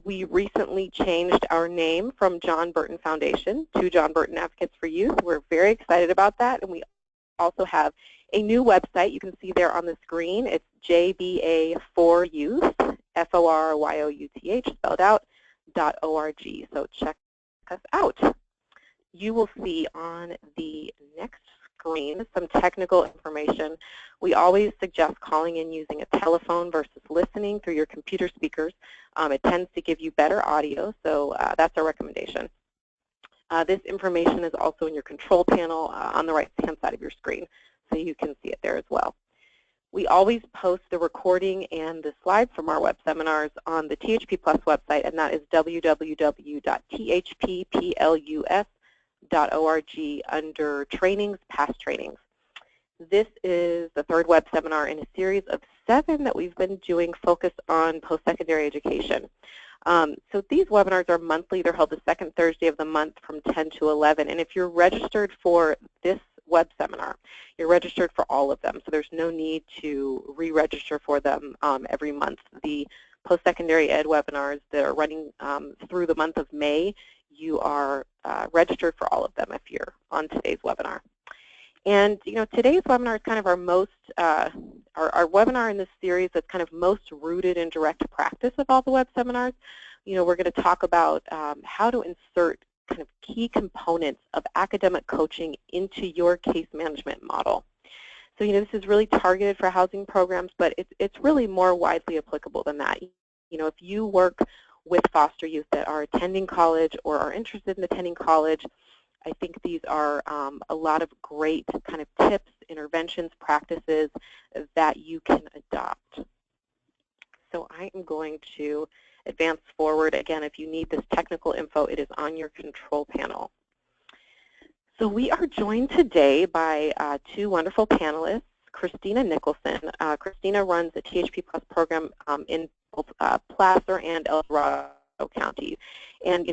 we recently changed our name from John Burton Foundation to John Burton Advocates for Youth. We're very excited about that, and we also have a new website. You can see there on the screen. It's JBA4Youth, F-O-R-Y-O-U-T-H, spelled out, .org. So check us out. You will see on the next screen some technical information. We always suggest calling in using a telephone versus listening through your computer speakers. It tends to give you better audio, so that's our recommendation. This information is also in your control panel on the right-hand side of your screen, so you can see it there as well. We always post the recording and the slides from our web seminars on the THP Plus website, and that is www.thpplus.org under Trainings, Past Trainings. This is the third web seminar in a series of 7 that we've been doing focused on post-secondary education. So these webinars are monthly. They're held the second Thursday of the month from 10 to 11. And if you're registered for this web seminar, you're registered for all of them. So there's no need to re-register for them every month. The post-secondary ed webinars that are running through the month of May, you are registered for all of them if you're on today's webinar. And today's webinar is kind of our most, our webinar in this series that's kind of most rooted in direct practice of all the web seminars. We're going to talk about how to insert kind of key components of academic coaching into your case management model. So this is really targeted for housing programs, but it's really more widely applicable than that. If you work with foster youth that are attending college or are interested in attending college, I think these are a lot of great kind of tips, interventions, practices that you can adopt. So I am going to advance forward. Again, if you need this technical info, it is on your control panel. So we are joined today by 2 wonderful panelists, Christina Nicholson. Christina runs a THP Plus program in both Placer and El Dorado County. And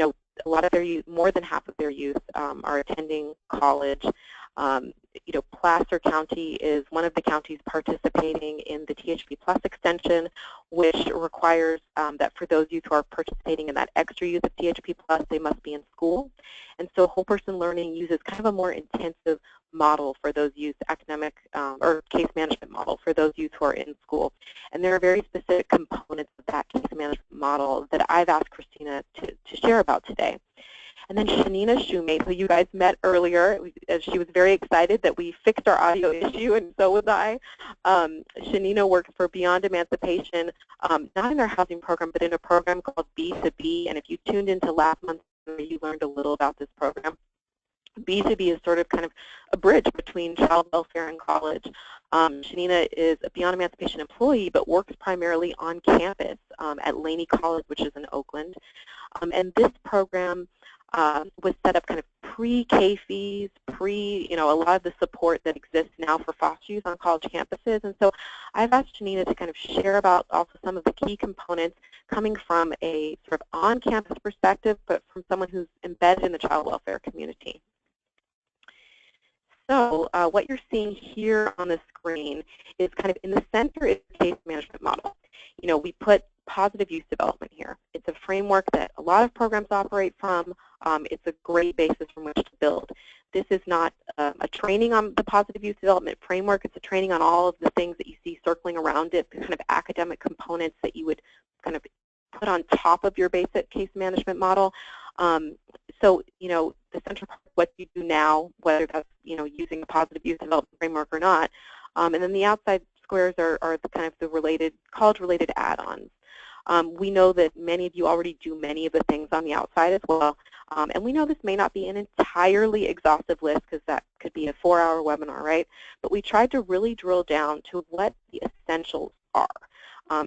a lot of their youth, more than half of their youth are attending college. Placer County is one of the counties participating in the THP Plus extension, which requires that for those youth who are participating in that extra use of THP Plus, they must be in school. And so whole person learning uses kind of a more intensive model for those youth, academic or case management model for those youth who are in school. And there are very specific components of that case management model that I've asked Christina to share about today. And then Shanina Shoemate, who you guys met earlier, she was very excited that we fixed our audio issue, and so was I. Shanina works for Beyond Emancipation, not in their housing program, but in a program called B2B. And if you tuned into last month, you learned a little about this program. B2B is sort of kind of a bridge between child welfare and college. Shanina is a Beyond Emancipation employee, but works primarily on campus at Laney College, which is in Oakland. And this program was set up kind of pre-K fees, a lot of the support that exists now for foster youth on college campuses. And so I've asked Shanina to kind of share about also some of the key components coming from a sort of on-campus perspective, but from someone who's embedded in the child welfare community. So what you're seeing here on the screen is kind of in the center is the case management model. We put positive youth development here. It's a framework that a lot of programs operate from. It's a great basis from which to build. This is not a training on the positive youth development framework. It's a training on all of the things that you see circling around it, the kind of academic components that you would kind of put on top of your basic case management model. So, the central part of what you do now, whether that's, using the positive youth development framework or not, and then the outside squares are the kind of the related, college-related add-ons. We know that many of you already do many of the things on the outside as well, and we know this may not be an entirely exhaustive list because that could be a 4-hour webinar, right? But we tried to really drill down to what the essentials are.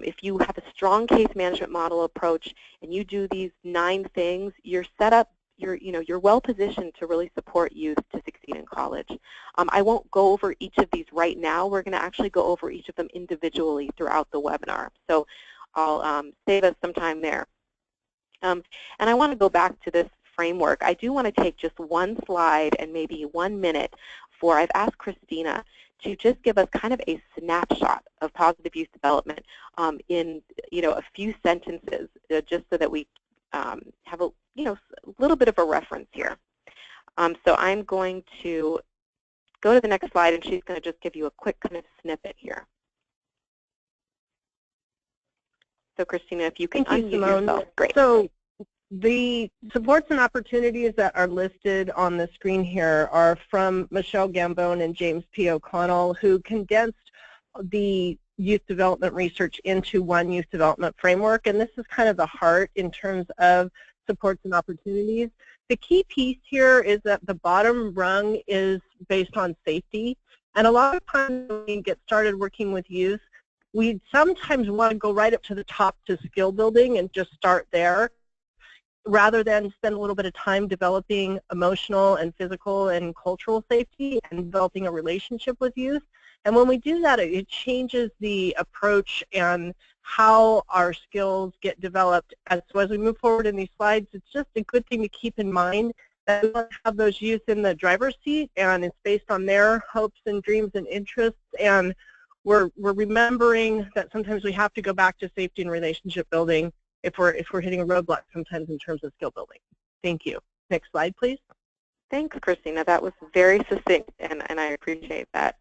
If you have a strong case management model approach and you do these 9 things, you're set up, you're well positioned to really support youth to succeed in college. I won't go over each of these right now. We're going to actually go over each of them individually throughout the webinar. So I'll save us some time there. And I want to go back to this framework. I do want to take just one slide and maybe 1 minute for, I've asked Christina to just give us kind of a snapshot of positive youth development in a few sentences just so that we have a little bit of a reference here. So I'm going to go to the next slide, and she's going to just give you a quick kind of snippet here. So Christina, if you can unmute yourself, great. So the supports and opportunities that are listed on the screen here are from Michelle Gambone and James P. O'Connell, who condensed the youth development research into one youth development framework, and this is kind of the heart in terms of supports and opportunities. The key piece here is that the bottom rung is based on safety, and a lot of times when we get started working with youth, we sometimes want to go right up to the top to skill building and just start there, rather than spend a little bit of time developing emotional and physical and cultural safety and developing a relationship with youth. And when we do that, it changes the approach and how our skills get developed. So as we move forward in these slides, it's just a good thing to keep in mind that we want to have those youth in the driver's seat, and it's based on their hopes and dreams and interests. And we're remembering that sometimes we have to go back to safety and relationship building if we're hitting a roadblock sometimes in terms of skill building. Thank you. Next slide, please. Thanks, Christina. That was very succinct, and I appreciate that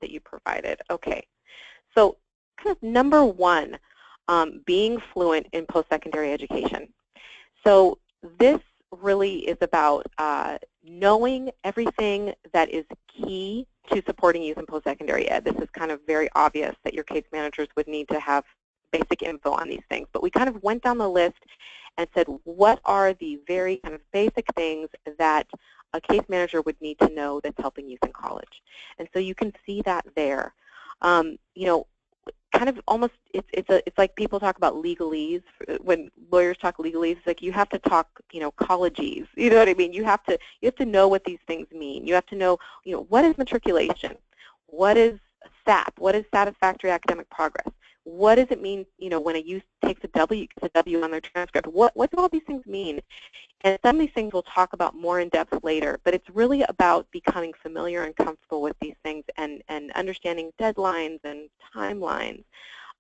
that you provided. Okay, so kind of number one, being fluent in post-secondary education. So this really is about knowing everything that is key to supporting youth in post-secondary ed. This is kind of very obvious that your case managers would need to have basic info on these things, but we kind of went down the list and said, what are the very kind of basic things that a case manager would need to know that's helping youth in college? And so you can see that there. Kind of almost, it's like people talk about legalese. When lawyers talk legalese, it's like you have to talk, colleges. You know what I mean? You have to know what these things mean. You have to know, what is matriculation? What is SAP? What is satisfactory academic progress? What does it mean, when a youth takes a W on their transcript? What do all these things mean? And some of these things we'll talk about more in depth later, but it's really about becoming familiar and comfortable with these things and understanding deadlines and timelines.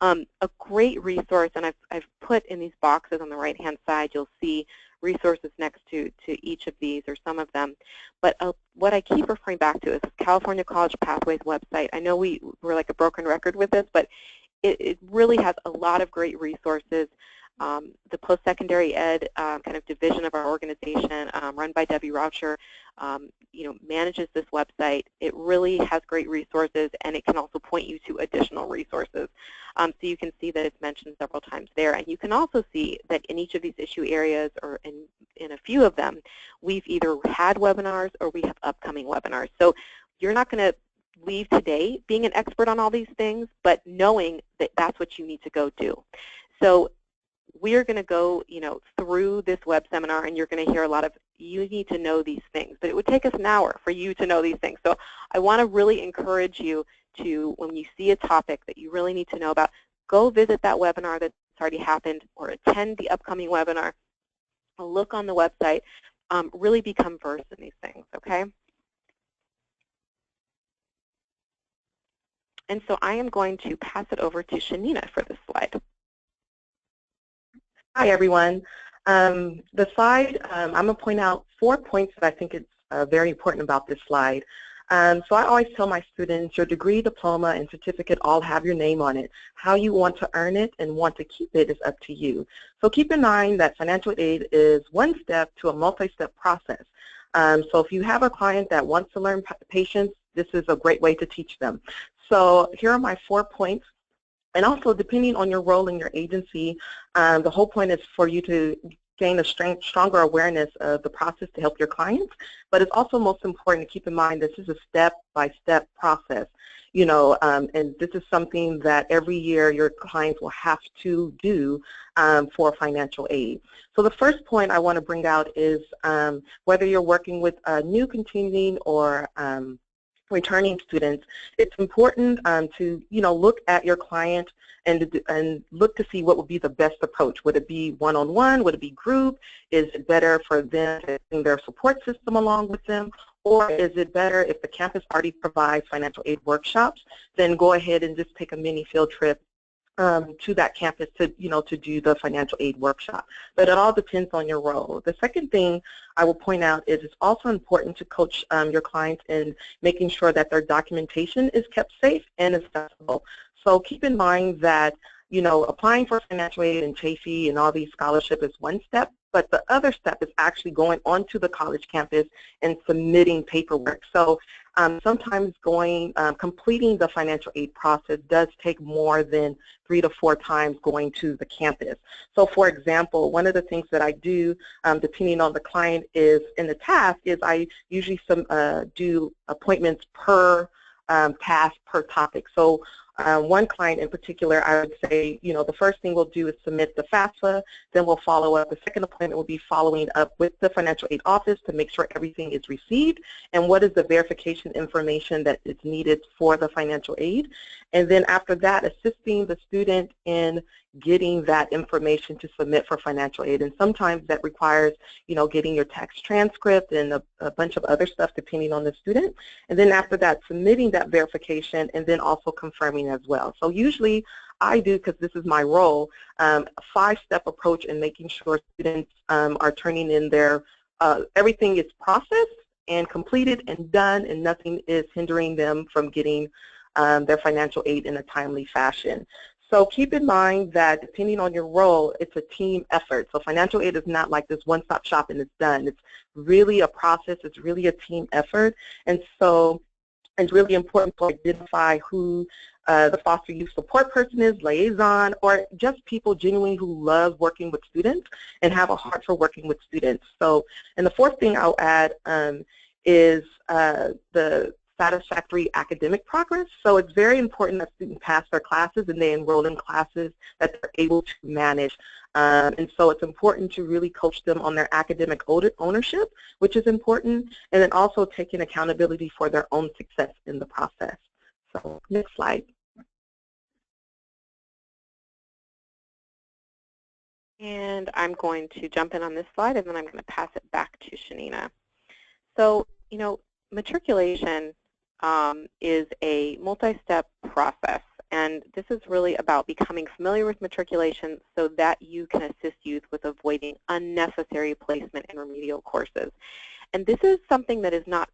A great resource, and I've put in these boxes on the right-hand side, you'll see resources next to each of these or some of them. But what I keep referring back to is the California College Pathways website. I know we're like a broken record with this, but it really has a lot of great resources. The post-secondary ed kind of division of our organization, run by Debbie Raucher, manages this website. It really has great resources, and it can also point you to additional resources. So you can see that it's mentioned several times there. And you can also see that in each of these issue areas, or in a few of them, we've either had webinars or we have upcoming webinars. So you're not going to leave today being an expert on all these things, but knowing that that's what you need to go do. So we're going to go, through this web seminar, and you're going to hear a lot of, you need to know these things. But it would take us an hour for you to know these things. So I want to really encourage you to, when you see a topic that you really need to know about, go visit that webinar that's already happened, or attend the upcoming webinar, look on the website, really become versed in these things, okay? And so I am going to pass it over to Shanina for this slide. Hi, everyone. The slide, I'm going to point out 4 points that I think is very important about this slide. So I always tell my students, your degree, diploma, and certificate all have your name on it. How you want to earn it and want to keep it is up to you. So keep in mind that financial aid is one step to a multi-step process. So if you have a client that wants to learn patience, this is a great way to teach them. So here are my 4 points. And also, depending on your role in your agency, the whole point is for you to gain a stronger awareness of the process to help your clients. But it's also most important to keep in mind this is a step-by-step process. And this is something that every year your clients will have to do for financial aid. So the first point I want to bring out is whether you're working with new, continuing, or returning students, it's important to look at your client and look to see what would be the best approach. Would it be one-on-one? Would it be group? Is it better for them to bring their support system along with them? Or is it better if the campus already provides financial aid workshops, then go ahead and just take a mini field trip to that campus to, to do the financial aid workshop. But it all depends on your role. The second thing I will point out is it's also important to coach your clients in making sure that their documentation is kept safe and accessible. So keep in mind that, applying for financial aid and Chafee and all these scholarships is one step, but the other step is actually going onto the college campus and submitting paperwork. So sometimes completing the financial aid process does take more than 3 to 4 times going to the campus. So for example, one of the things that I do, depending on the client is in the task, is I usually do appointments per task, per topic. So one client in particular, I would say, the first thing we'll do is submit the FAFSA, then we'll follow up. The second appointment will be following up with the financial aid office to make sure everything is received and what is the verification information that is needed for the financial aid. And then after that, assisting the student in getting that information to submit for financial aid. And sometimes that requires, getting your tax transcript and a bunch of other stuff depending on the student. And then after that, submitting that verification and then also confirming as well. So usually I do, because this is my role, a 5-step approach in making sure students are turning in their, everything is processed and completed and done, and nothing is hindering them from getting their financial aid in a timely fashion. So keep in mind that depending on your role, it's a team effort. So financial aid is not like this one-stop shop and it's done. It's really a process. It's really a team effort. And so it's really important to identify who the foster youth support person is, liaison, or just people genuinely who love working with students and have a heart for working with students. So, and the fourth thing I'll add is the satisfactory academic progress. So it's very important that students pass their classes and they enroll in classes that they're able to manage. And so it's important to really coach them on their academic ownership, which is important, and then also taking accountability for their own success in the process. So next slide. And I'm going to jump in on this slide, and then I'm going to pass it back to Shanina. So, matriculation is a multi-step process, and this is really about becoming familiar with matriculation so that you can assist youth with avoiding unnecessary placement in remedial courses. And this is something that is not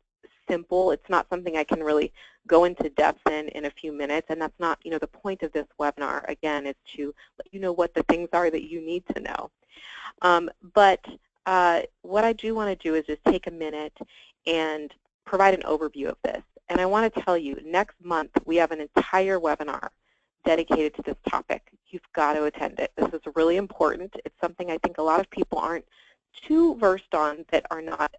simple. It's not something I can really go into depth in a few minutes, and that's not, the point of this webinar, again, is to let you know what the things are that you need to know. But what I do want to do is just take a minute and provide an overview of this. And I want to tell you, next month we have an entire webinar dedicated to this topic. You've got to attend it. This is really important. It's something I think a lot of people aren't too versed on that are not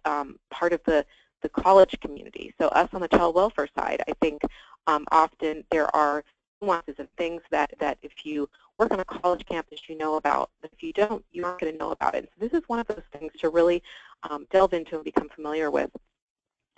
part of the college community. So us on the child welfare side, I think often there are nuances and things that if you work on a college campus you know about, but if you don't, you aren't going to know about it. So this is one of those things to really delve into and become familiar with.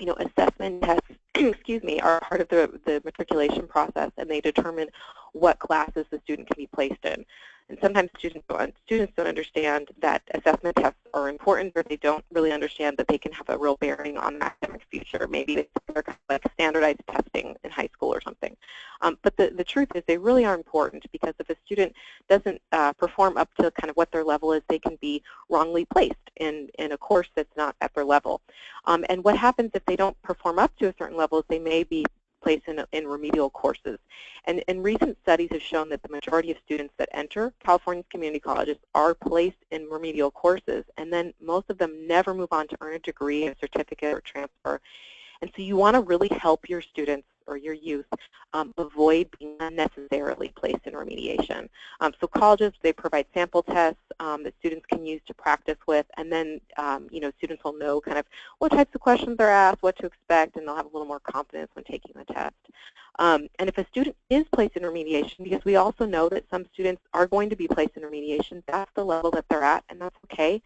Assessment tests, excuse me, are part of the matriculation process, and they determine what classes the student can be placed in. And sometimes students don't understand that assessment tests are important, or they don't really understand that they can have a real bearing on the academic future. Maybe they're kind of like standardized testing in high school or something. But the truth is they really are important, because if a student doesn't perform up to kind of what their level is, they can be wrongly placed in a course that's not at their level. And what happens if they don't perform up to a certain level is they may be placed in remedial courses. And recent studies have shown that the majority of students that enter California's community colleges are placed in remedial courses, and then most of them never move on to earn a degree, a certificate, or transfer. And so you want to really help your students or your youth avoid being unnecessarily placed in remediation. So colleges, they provide sample tests that students can use to practice with, and then students will know kind of what types of questions are asked, what to expect, and they'll have a little more confidence when taking the test. And if a student is placed in remediation, because we also know that some students are going to be placed in remediation, that's the level that they're at, and that's okay.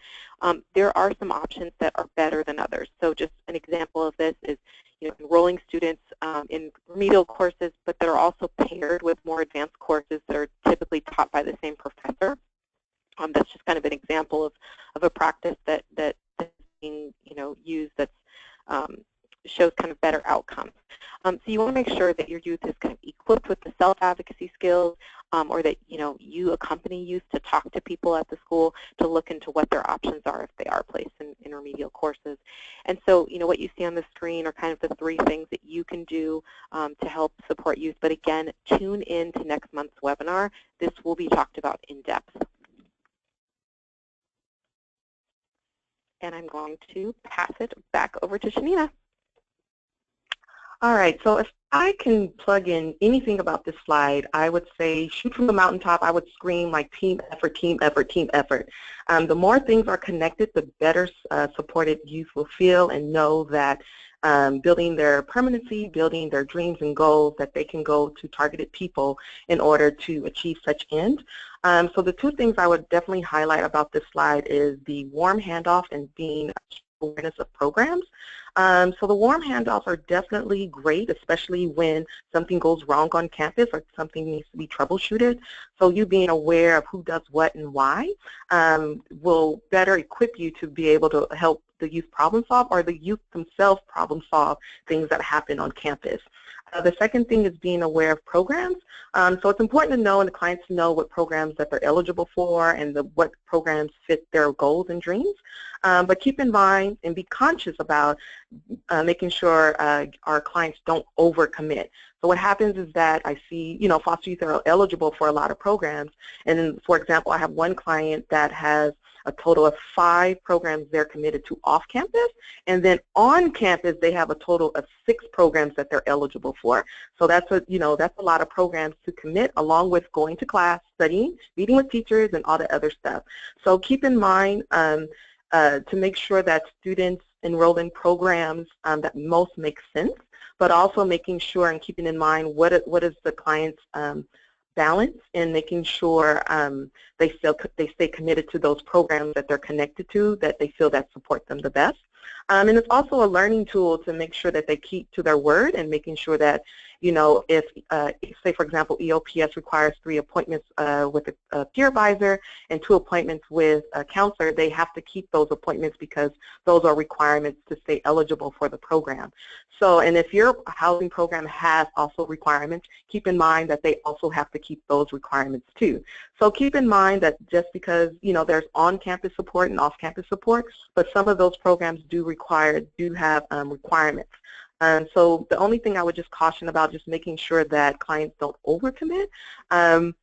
There are some options that are better than others. So just an example of this is enrolling students in remedial courses, but that are also paired with more advanced courses that are typically taught by the same professor. That's just kind of an example of a practice that is being used that's shows kind of better outcomes. So you want to make sure that your youth is kind of equipped with the self-advocacy skills, or that you accompany youth to talk to people at the school to look into what their options are if they are placed in remedial courses. And so what you see on the screen are kind of the 3 things that you can do to help support youth. But again, tune in to next month's webinar. This will be talked about in depth. And I'm going to pass it back over to Shanina. All right, so if I can plug in anything about this slide, I would say shoot from the mountaintop. I would scream like team effort, team effort, team effort. The more things are connected, the better supported youth will feel and know that building their permanency, building their dreams and goals, that they can go to targeted people in order to achieve such end. So the 2 things I would definitely highlight about this slide is the warm handoff and being awareness of programs. So the warm handoffs are definitely great, especially when something goes wrong on campus or something needs to be troubleshooted. So you being aware of who does what and why will better equip you to be able to help the youth problem solve, or the youth themselves problem solve things that happen on campus. The second thing is being aware of programs. So it's important to know, and the clients to know what programs that they're eligible for and what programs fit their goals and dreams. But keep in mind and be conscious about making sure our clients don't overcommit. So what happens is that I see, foster youth are eligible for a lot of programs. And then, for example, I have one client that has a total of 5 programs they're committed to off campus, and then on campus they have a total of 6 programs that they're eligible for. So that's that's a lot of programs to commit, along with going to class, studying, meeting with teachers, and all the other stuff. So keep in mind to make sure that students enroll in programs that most make sense, but also making sure and keeping in mind what is the client's balance, and making sure they stay committed to those programs that they're connected to, that they feel that support them the best. And it's also a learning tool to make sure that they keep to their word, and making sure that, if, say, for example, EOPS requires 3 appointments with a peer advisor and 2 appointments with a counselor, they have to keep those appointments because those are requirements to stay eligible for the program. So, and if your housing program has also requirements, keep in mind that they also have to keep those requirements too. So keep in mind that just because, there's on-campus support and off-campus support, but some of those programs do have requirements. So the only thing I would just caution about, just making sure that clients don't overcommit, and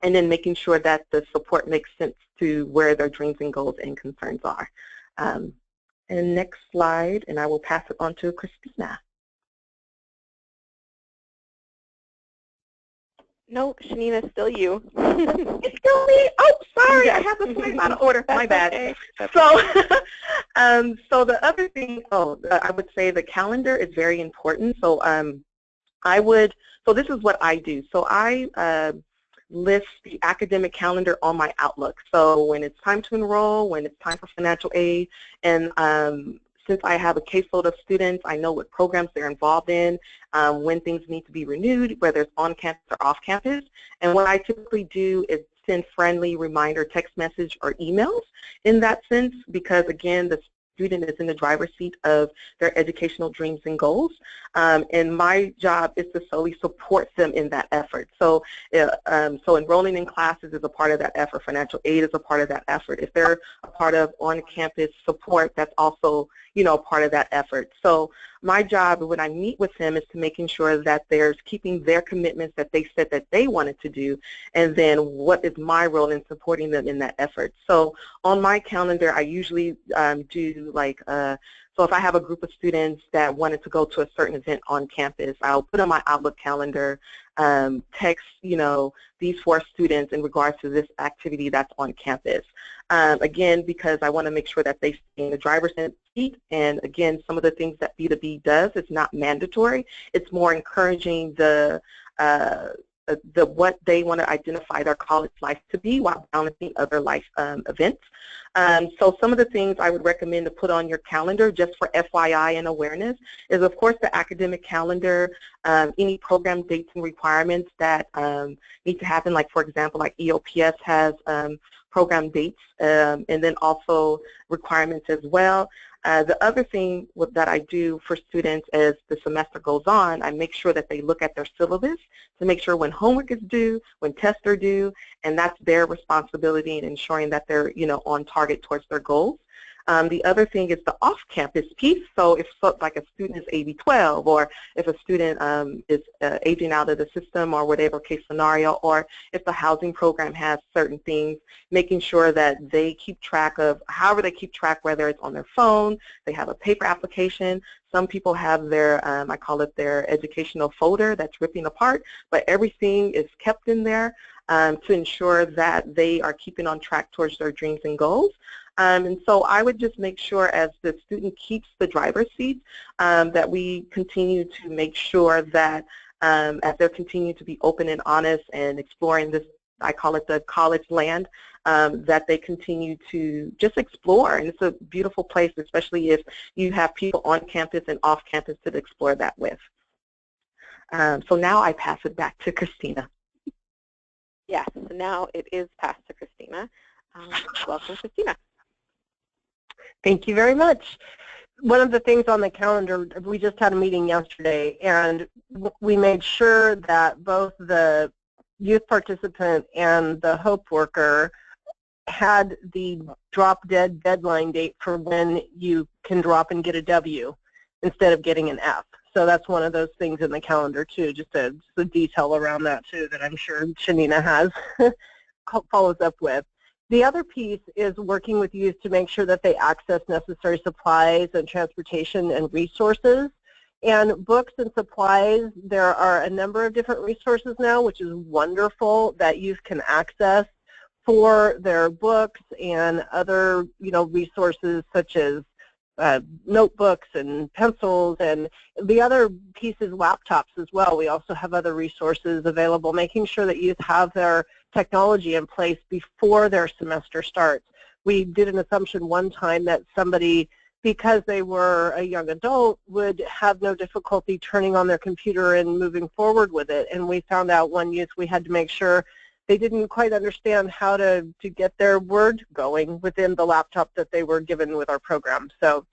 then making sure that the support makes sense to where their dreams and goals and concerns are. And next slide, and I will pass it on to Christina. No, Shanina, it's still you. It's still me? Oh, sorry, yes. I have the slide out of order. My bad. Okay. So, so the other thing, I would say the calendar is very important. So so this is what I do. So I list the academic calendar on my Outlook. So when it's time to enroll, when it's time for financial aid, and since I have a caseload of students, I know what programs they're involved in, when things need to be renewed, whether it's on campus or off campus. And what I typically do is send friendly reminder text message or emails in that sense, because again, the student is in the driver's seat of their educational dreams and goals, and my job is to solely support them in that effort. So, so enrolling in classes is a part of that effort. Financial aid is a part of that effort. If they're a part of on-campus support, that's also, part of that effort. So my job when I meet with them is to making sure that they're keeping their commitments that they said that they wanted to do, and then what is my role in supporting them in that effort. So on my calendar, I usually do like, so if I have a group of students that wanted to go to a certain event on campus, I'll put on my Outlook calendar, text, these 4 students in regards to this activity that's on campus. Again, because I want to make sure that they stay in the driver's seat. And again, some of the things that B2B does is not mandatory. It's more encouraging what they want to identify their college life to be while balancing other life events. So some of the things I would recommend to put on your calendar just for FYI and awareness is, of course, the academic calendar, any program dates and requirements that need to happen, like, for example, like EOPS has program dates, and then also requirements as well. The other thing that I do for students as the semester goes on, I make sure that they look at their syllabus to make sure when homework is due, when tests are due, and that's their responsibility in ensuring that they're, on target towards their goals. The other thing is the off-campus piece. So if like a student is AB12, or if a student is aging out of the system, or whatever case scenario, or if the housing program has certain things, making sure that they keep track of, however they keep track, whether it's on their phone, they have a paper application. Some people have their, I call it their educational folder that's ripping apart, but everything is kept in there to ensure that they are keeping on track towards their dreams and goals. And so I would just make sure, as the student keeps the driver's seat, that we continue to make sure that as they're continuing to be open and honest and exploring this, I call it the college land, that they continue to just explore. And it's a beautiful place, especially if you have people on campus and off campus to explore that with. So now I pass it back to Christina. Yes, now it is passed to Christina. Welcome, Christina. Thank you very much. One of the things on the calendar, we just had a meeting yesterday, and we made sure that both the youth participant and the HOPE worker had the drop-dead deadline date for when you can drop and get a W instead of getting an F. So that's one of those things in the calendar too, just a detail around that too that I'm sure Shanina has follows up with. The other piece is working with youth to make sure that they access necessary supplies and transportation and resources. And books and supplies, there are a number of different resources now, which is wonderful that youth can access for their books and other, resources such as notebooks and pencils, and the other piece is laptops as well. We also have other resources available, making sure that youth have their technology in place before their semester starts. We did an assumption one time that somebody, because they were a young adult, would have no difficulty turning on their computer and moving forward with it. And we found out one youth, we had to make sure they didn't quite understand how to get their Word going within the laptop that they were given with our program. So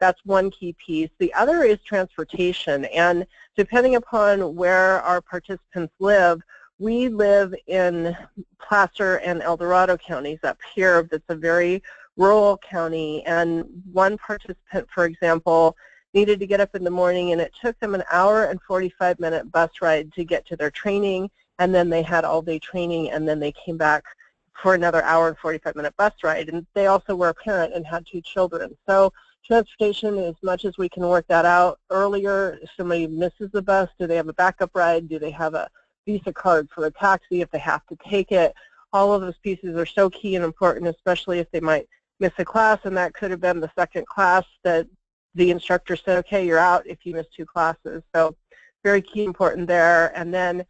that's one key piece. The other is transportation. And depending upon where our participants live, we live in Placer and El Dorado counties up here. That's a very rural county. And one participant, for example, needed to get up in the morning, and it took them an hour and 45-minute bus ride to get to their training. And then they had all-day training, and then they came back for another hour and 45-minute bus ride. And they also were a parent and had 2 children. So transportation, as much as we can work that out earlier, if somebody misses the bus, do they have a backup ride? Do they have a Visa card for a taxi if they have to take it? All of those pieces are so key and important, especially if they might miss a class, and that could have been the second class that the instructor said, okay, you're out if you miss 2 classes. So very key, important there. And then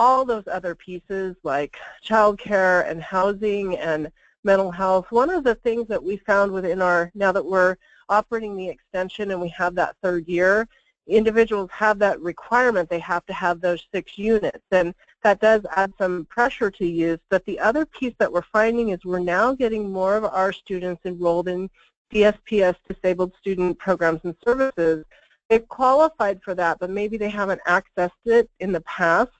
all those other pieces like childcare and housing and mental health. One of the things that we found within our, now that we're operating the extension and we have that 3rd year, individuals have that requirement. They have to have those 6 units, and that does add some pressure to youth. But the other piece that we're finding is we're now getting more of our students enrolled in DSPS, Disabled Student Programs and Services. They've qualified for that, but maybe they haven't accessed it in the past.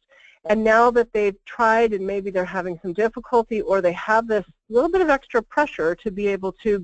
And now that they've tried and maybe they're having some difficulty, or they have this little bit of extra pressure to be able to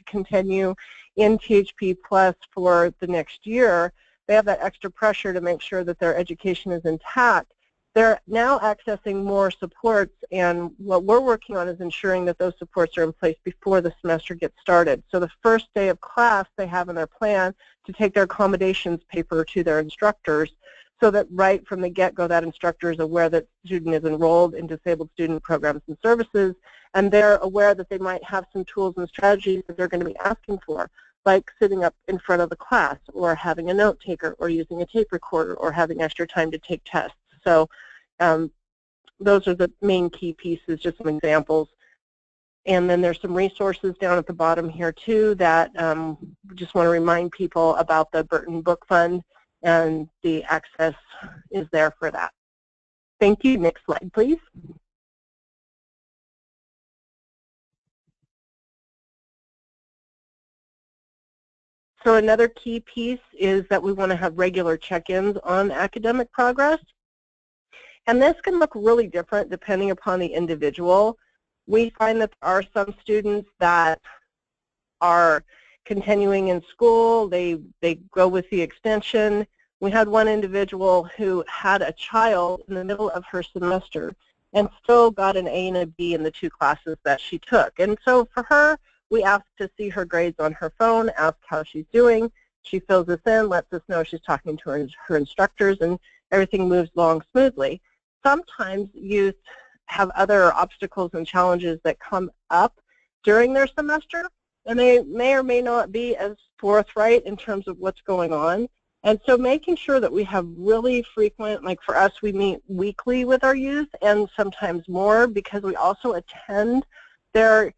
continue in THP Plus for the next year, they have that extra pressure to make sure that their education is intact. They're now accessing more supports, and what we're working on is ensuring that those supports are in place before the semester gets started. So the first day of class, they have in their plan to take their accommodations paper to their instructors, so that right from the get-go that instructor is aware that the student is enrolled in Disabled Student Programs and Services, and they're aware that they might have some tools and strategies that they're going to be asking for, like sitting up in front of the class, or having a note taker, or using a tape recorder, or having extra time to take tests. So those are the main key pieces, just some examples. And then there's some resources down at the bottom here too that just want to remind people about the Burton Book Fund, and the access is there for that. Thank you. Next slide, please. So another key piece is that we want to have regular check-ins on academic progress. And this can look really different depending upon the individual. We find that there are some students that are continuing in school, they go with the extension. We had one individual who had a child in the middle of her semester and still got an A and a B in the 2 classes that she took. And so for her, we asked to see her grades on her phone, ask how she's doing. She fills this in, lets us know she's talking to her instructors, and everything moves along smoothly. Sometimes youth have other obstacles and challenges that come up during their semester, and they may or may not be as forthright in terms of what's going on. And so making sure that we have really frequent, like for us, we meet weekly with our youth and sometimes more, because we also attend their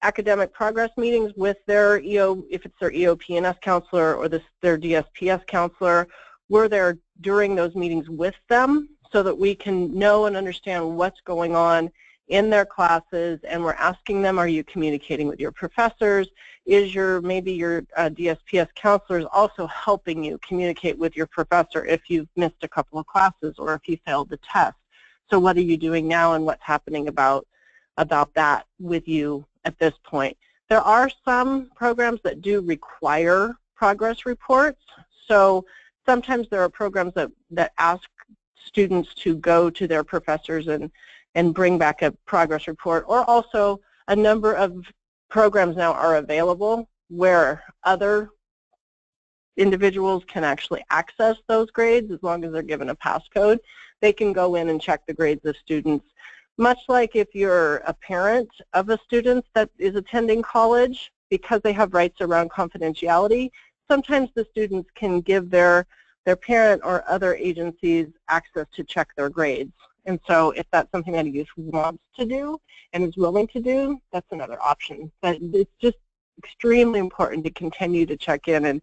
academic progress meetings with their if it's their EOP&S counselor or their DSPS counselor. We're there during those meetings with them so that we can know and understand what's going on in their classes, and we're asking them, are you communicating with your professors? Is maybe your DSPS counselor is also helping you communicate with your professor if you've missed a couple of classes or if you failed the test? So what are you doing now, and what's happening about that with you at this point? There are some programs that do require progress reports. So sometimes there are programs that ask students to go to their professors and bring back a progress report, or also a number of programs now are available where other individuals can actually access those grades as long as they're given a passcode. They can go in and check the grades of students. Much like if you're a parent of a student that is attending college, because they have rights around confidentiality, sometimes the students can give their parent or other agencies access to check their grades. And so if that's something that a youth wants to do and is willing to do, that's another option. But it's just extremely important to continue to check in and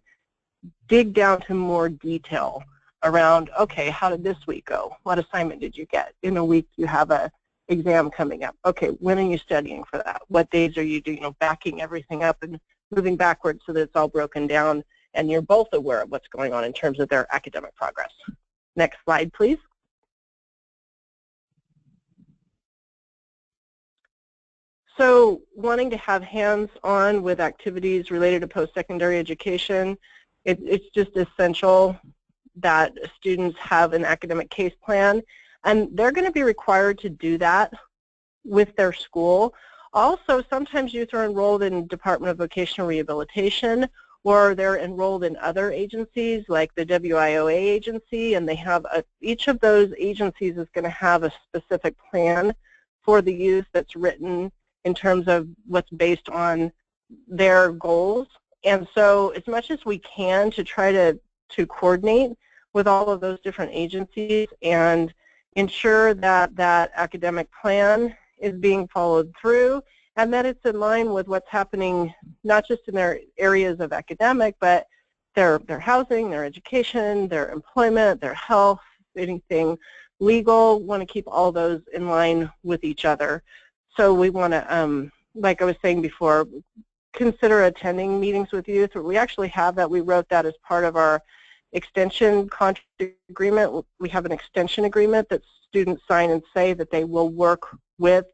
dig down to more detail around, okay, how did this week go? What assignment did you get? In a week you have an exam coming up. Okay, when are you studying for that? What days are you doing? Backing everything up and moving backwards so that it's all broken down and you're both aware of what's going on in terms of their academic progress. Next slide, please. So wanting to have hands-on with activities related to post-secondary education, it's just essential that students have an academic case plan, and they're going to be required to do that with their school. Also, sometimes youth are enrolled in Department of Vocational Rehabilitation, or they're enrolled in other agencies like the WIOA agency, and they have each of those agencies is going to have a specific plan for the youth that's written in terms of what's based on their goals. And so as much as we can to try to coordinate with all of those different agencies and ensure that that academic plan is being followed through and that it's in line with what's happening not just in their areas of academic, but their housing, their education, their employment, their health, anything legal. We want to keep all those in line with each other. So we want to, like I was saying before, consider attending meetings with youth. We actually have that. We wrote that as part of our extension contract agreement. We have an extension agreement that students sign and say that they will work with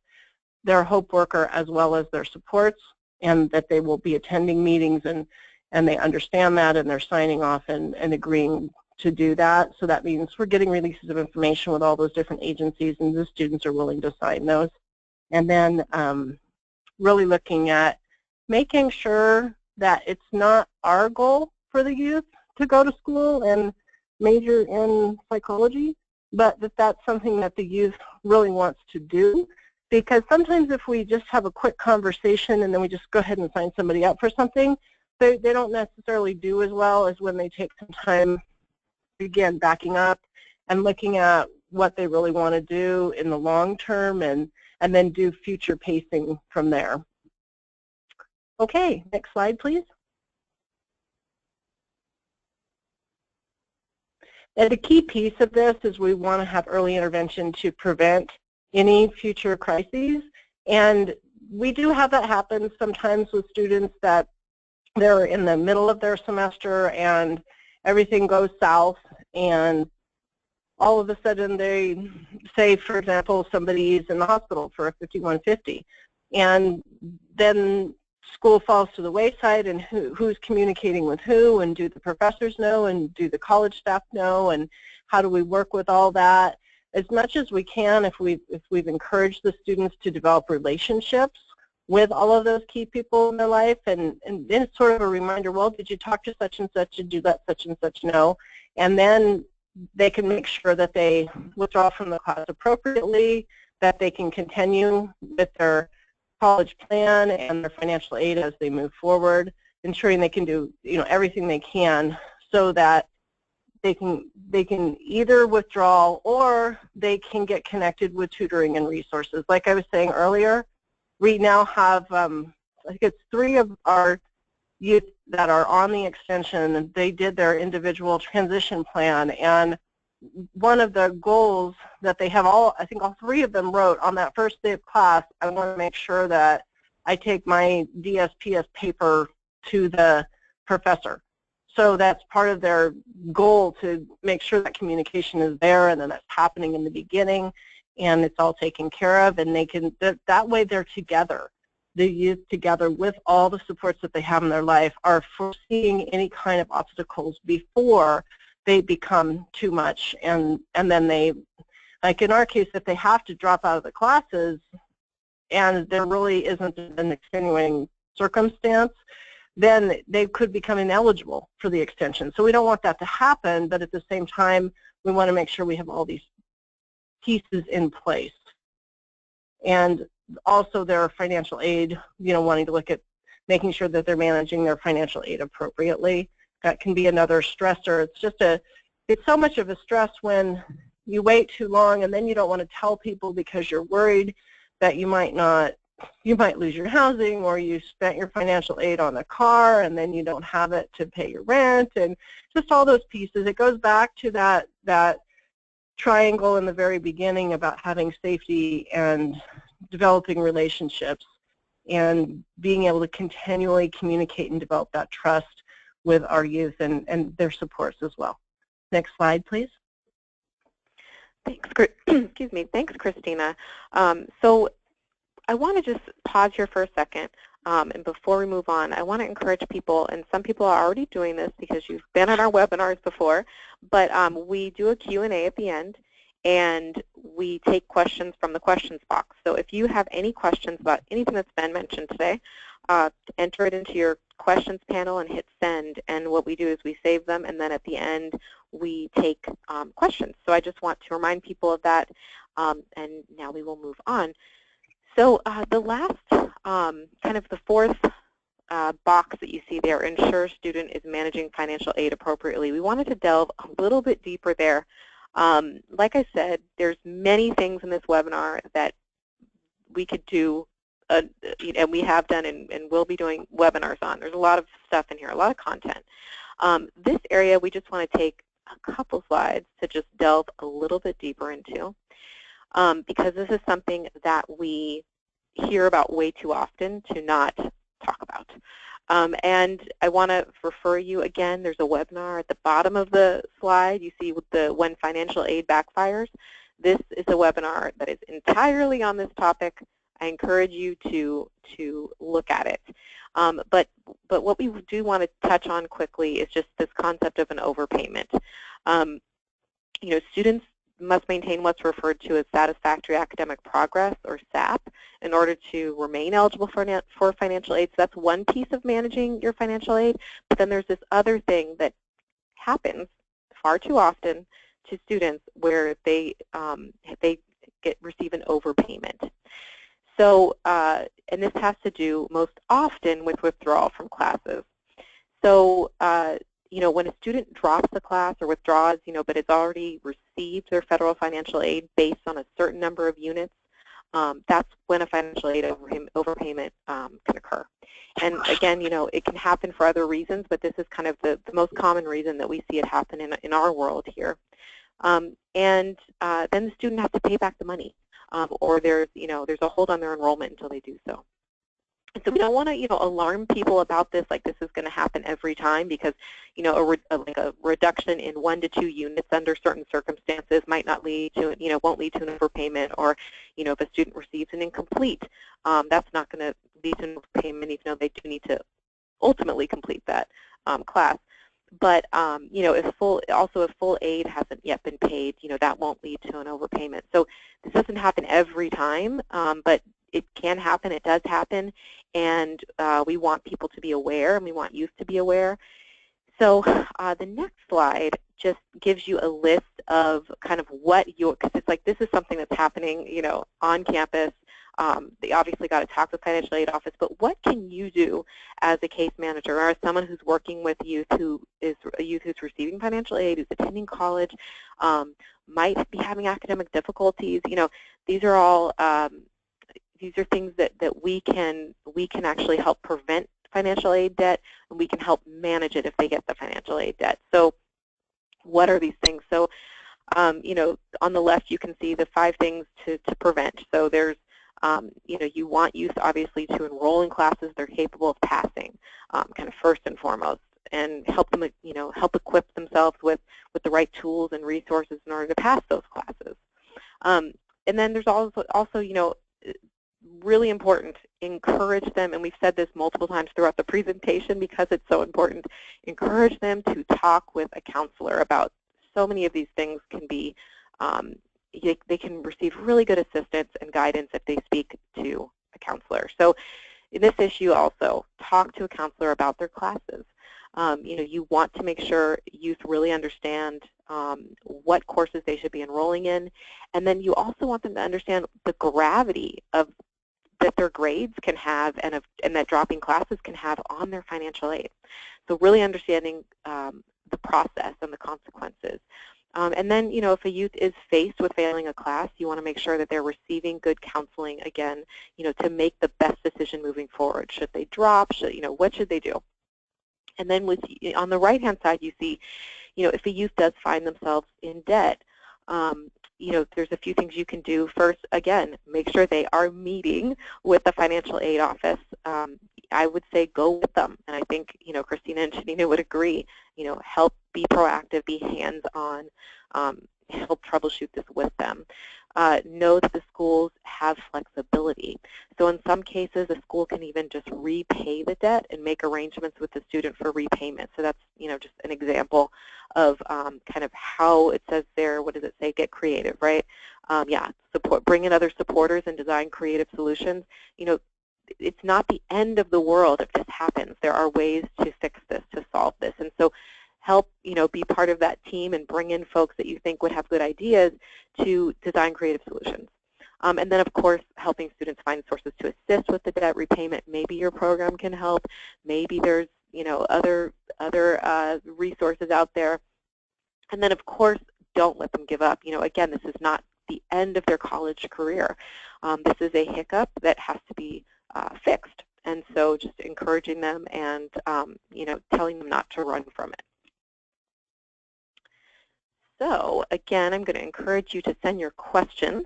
their HOPE worker as well as their supports, and that they will be attending meetings, and they understand that, and they're signing off and agreeing to do that. So that means we're getting releases of information with all those different agencies, and the students are willing to sign those. And then really looking at making sure that it's not our goal for the youth to go to school and major in psychology, but that that's something that the youth really wants to do. Because sometimes if we just have a quick conversation and then we just go ahead and sign somebody up for something, they don't necessarily do as well as when they take some time, again, backing up and looking at what they really want to do in the long term and then do future pacing from there. Okay, next slide, please. And a key piece of this is we want to have early intervention to prevent any future crises. And we do have that happen sometimes with students that they're in the middle of their semester and everything goes south, and all of a sudden they say, for example, somebody's in the hospital for a 5150, and then school falls to the wayside, and who's communicating with who, and do the professors know, and do the college staff know, and how do we work with all that? As much as we can, if we've encouraged the students to develop relationships with all of those key people in their life, and then it's sort of a reminder, well, did you talk to such and such, did you let such and such know? And then they can make sure that they withdraw from the class appropriately, that they can continue with their college plan and their financial aid as they move forward, ensuring they can do everything they can so that they can either withdraw or they can get connected with tutoring and resources. Like I was saying earlier, we now have, I think it's 3 of our youth that are on the extension. They did their individual transition plan, and one of the goals that they have I think all 3 of them wrote on that first day of class, I want to make sure that I take my DSPS paper to the professor. So that's part of their goal, to make sure that communication is there and then that's happening in the beginning and it's all taken care of, and they can, that way they're together. The youth together with all the supports that they have in their life are foreseeing any kind of obstacles before they become too much, and then they, like in our case, if they have to drop out of the classes and there really isn't an extenuating circumstance, then they could become ineligible for the extension. So we don't want that to happen, but at the same time, we want to make sure we have all these pieces in place. And also their financial aid, wanting to look at making sure that they're managing their financial aid appropriately. That can be another stressor. It's so much of a stress when you wait too long and then you don't want to tell people because you're worried that you might lose your housing, or you spent your financial aid on a car and then you don't have it to pay your rent, and just all those pieces. It goes back to that triangle in the very beginning about having safety and developing relationships and being able to continually communicate and develop that trust with our youth and their supports as well. Next slide, please. Thanks, excuse me. Thanks, Christina. So I want to just pause here for a second, and before we move on, I want to encourage people, and some people are already doing this because you've been on our webinars before, but we do a Q&A at the end, and we take questions from the questions box. So if you have any questions about anything that's been mentioned today, enter it into your questions panel and hit send, and what we do is we save them, and then at the end we take questions. So I just want to remind people of that, and now we will move on. So the last, kind of the 4th box that you see there, ensure student is managing financial aid appropriately. We wanted to delve a little bit deeper there. Like I said, there's many things in this webinar that we could do, and we have done and will be doing webinars on. There's a lot of stuff in here, a lot of content. This area we just want to take a couple slides to just delve a little bit deeper into. Because this is something that we hear about way too often to not talk about. And I want to refer you again, there's a webinar at the bottom of the slide. You see with the When Financial Aid Backfires. This is a webinar that is entirely on this topic. I encourage you to look at it. But what we do want to touch on quickly is just this concept of an overpayment. Students must maintain what's referred to as satisfactory academic progress, or SAP, in order to remain eligible for financial aid. So that's one piece of managing your financial aid. But then there's this other thing that happens far too often to students where they receive an overpayment. So, and this has to do most often with withdrawal from classes. So, when a student drops the class or withdraws, but has already received their federal financial aid based on a certain number of units, that's when a financial aid overpayment can occur. And again, it can happen for other reasons, but this is kind of the most common reason that we see it happen in our world here. And then the student has to pay back the money, or there's a hold on their enrollment until they do so. And so we don't want to, alarm people about this like this is going to happen every time, because, like a reduction in 1 to 2 units under certain circumstances might not lead to, won't lead to an overpayment, or, if a student receives an incomplete, that's not going to lead to an overpayment, even though they do need to ultimately complete that class. But if full aid hasn't yet been paid, that won't lead to an overpayment. So this doesn't happen every time, but it can happen. It does happen, and we want people to be aware, and we want youth to be aware. So the next slide just gives you a list of kind of what because it's like this is something that's happening, on campus. They obviously got to talk to the financial aid office, but what can you do as a case manager or as someone who's working with youth who's receiving financial aid, who's attending college, might be having academic difficulties? These are all these are things that we can actually help prevent financial aid debt, and we can help manage it if they get the financial aid debt. So what are these things? So on the left you can see the 5 things to prevent. So there's you want youth obviously to enroll in classes they're capable of passing, kind of first and foremost, and help them, help equip themselves with the right tools and resources in order to pass those classes. And then there's also really important, encourage them, and we've said this multiple times throughout the presentation because it's so important, encourage them to talk with a counselor about so many of these things. Can be they can receive really good assistance and guidance if they speak to a counselor. So in this issue also, talk to a counselor about their classes. You want to make sure youth really understand what courses they should be enrolling in, and then you also want them to understand the gravity of that their grades can have and that dropping classes can have on their financial aid. So really understanding the process and the consequences. And then, if a youth is faced with failing a class, you want to make sure that they're receiving good counseling, again, to make the best decision moving forward. Should they drop? What should they do? And then on the right-hand side, you see, if a youth does find themselves in debt, there's a few things you can do. First, again, make sure they are meeting with the financial aid office. I would say go with them, and I think Christina and Janina would agree. Help be proactive, be hands-on, help troubleshoot this with them. Know that the schools have flexibility. So in some cases, a school can even just repay the debt and make arrangements with the student for repayment. So that's just an example of kind of how it says there. What does it say? Get creative, right? Bring in other supporters and design creative solutions. It's not the end of the world if this happens. There are ways to fix this, to solve this, and so help be part of that team and bring in folks that you think would have good ideas to design creative solutions. And then, of course, helping students find sources to assist with the debt repayment. Maybe your program can help. Maybe there's other resources out there. And then, of course, don't let them give up. Again, this is not the end of their college career. This is a hiccup that has to be fixed. And so just encouraging them and telling them not to run from it. So again, I'm going to encourage you to send your questions.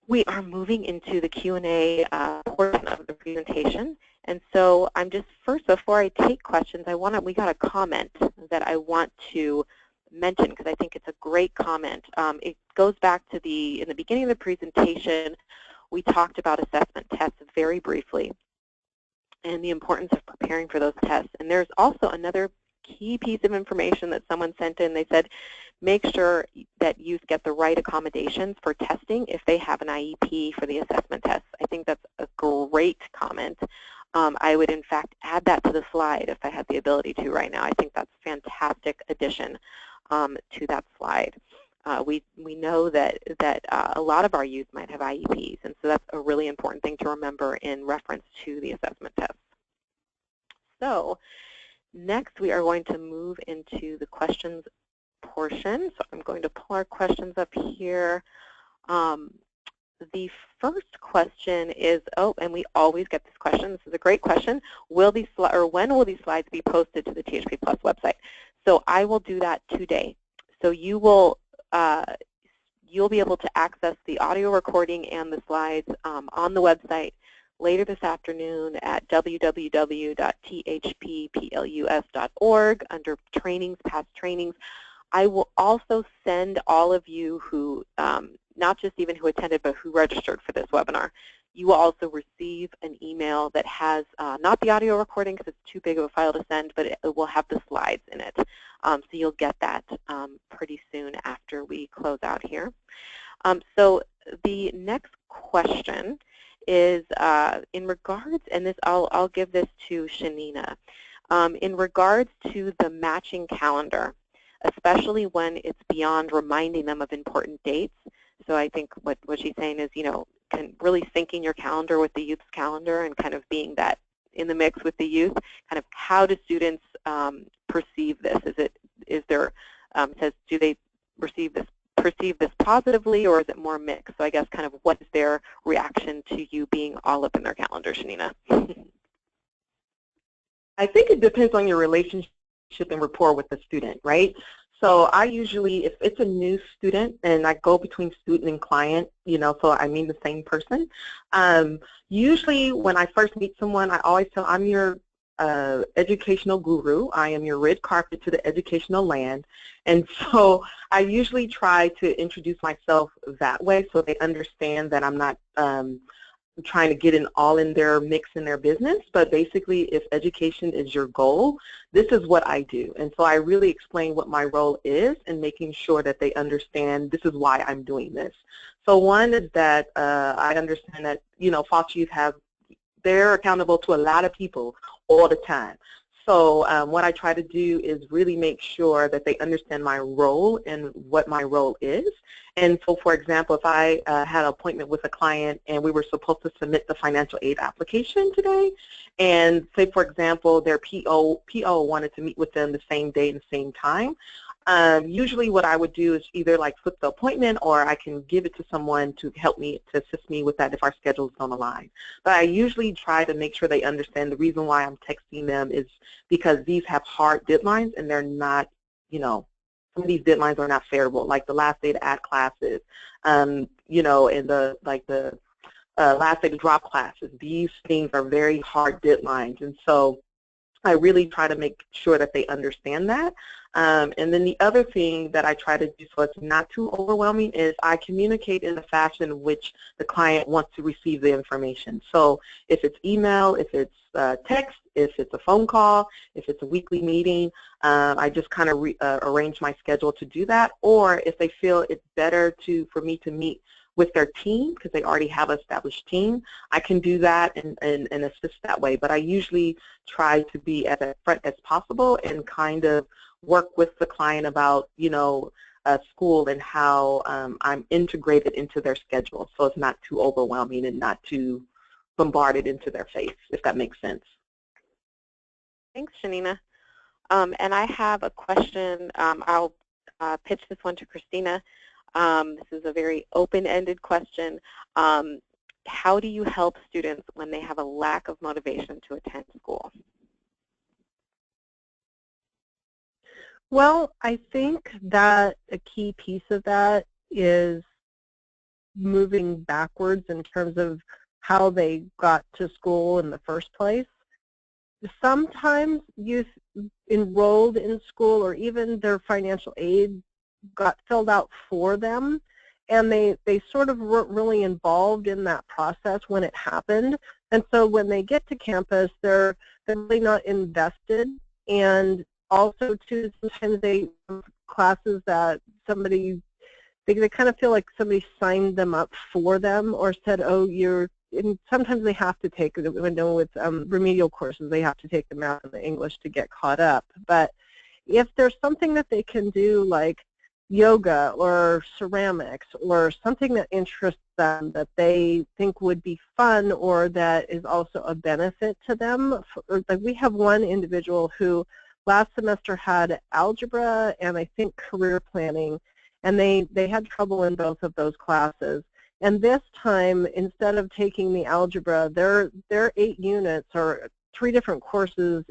We are moving into the Q&A portion of the presentation. And so I'm just, first, before I take questions, we got a comment that I want to mention because I think it's a great comment. It goes back to in the beginning of the presentation, we talked about assessment tests very briefly and the importance of preparing for those tests. And there's also another key piece of information that someone sent in. They said, make sure that youth get the right accommodations for testing if they have an IEP for the assessment tests. I think that's a great comment. I would, in fact, add that to the slide if I had the ability to right now. I think that's a fantastic addition to that slide. We know that a lot of our youth might have IEPs, and so that's a really important thing to remember in reference to the assessment tests. So next we are going to move into the questions portion. So I'm going to pull our questions up here. The first question is, and we always get this question. This is a great question. When will these slides be posted to the THP Plus website? So I will do that today. So you'll be able to access the audio recording and the slides on the website later this afternoon at www.thpplus.org under trainings, past trainings. I will also send all of you who, not just even who attended, but who registered for this webinar, you will also receive an email that has not the audio recording because it's too big of a file to send, but it will have the slides in it. So you'll get that pretty soon after we close out here. So the next question is in regards, and this I'll give this to Shanina, in regards to the matching calendar, especially when it's beyond reminding them of important dates. So I think what she's saying is, really syncing your calendar with the youth's calendar and kind of being that in the mix with the youth. Kind of how do students perceive this? Do they perceive this positively, or is it more mixed? So I guess kind of what is their reaction to you being all up in their calendar, Shanina? I think it depends on your relationship and rapport with the student, right? So I usually, if it's a new student and I go between student and client, so I mean the same person, usually when I first meet someone, I always tell I'm your educational guru. I am your red carpet to the educational land. And so I usually try to introduce myself that way so they understand that I'm not trying to get all in their mix in their business, but basically if education is your goal, this is what I do. And so I really explain what my role is and making sure that they understand this is why I'm doing this. So one is that I understand that, foster youth they're accountable to a lot of people all the time. So what I try to do is really make sure that they understand my role and what my role is. And so, for example, if I had an appointment with a client and we were supposed to submit the financial aid application today, and say, for example, their PO wanted to meet with them the same day and the same time, usually what I would do is either flip the appointment, or I can give it to someone to help me, to assist me with that if our schedules don't align. But I usually try to make sure they understand the reason why I'm texting them is because these have hard deadlines and they're not, some of these deadlines are not favorable, like the last day to add classes, and the last day to drop classes. These things are very hard deadlines, and so I really try to make sure that they understand that. And then the other thing that I try to do so it's not too overwhelming is I communicate in the fashion in which the client wants to receive the information. So if it's email, if it's text, if it's a phone call, if it's a weekly meeting, I just kind of arrange my schedule to do that. Or if they feel it's better for me to meet with their team because they already have an established team, I can do that and assist that way. But I usually try to be as upfront as possible and kind of work with the client about, school and how I'm integrated into their schedule so it's not too overwhelming and not too bombarded into their face, if that makes sense. Thanks, Shanina. And I have a question. I'll pitch this one to Christina. This is a very open-ended question. How do you help students when they have a lack of motivation to attend school? Well, I think that a key piece of that is moving backwards in terms of how they got to school in the first place. Sometimes youth enrolled in school or even their financial aid got filled out for them, and they sort of weren't really involved in that process when it happened. And so when they get to campus, they're really not invested. And also, too, sometimes they have classes that they kind of feel like somebody signed them up for them or said, oh, and sometimes they have to take, with remedial courses, they have to take the math and the English to get caught up. But if there's something that they can do, like yoga or ceramics or something that interests them that they think would be fun or that is also a benefit to them. Like we have one individual who last semester had algebra and I think career planning, and they had trouble in both of those classes. And this time, instead of taking the algebra, their 8 units are 3 different courses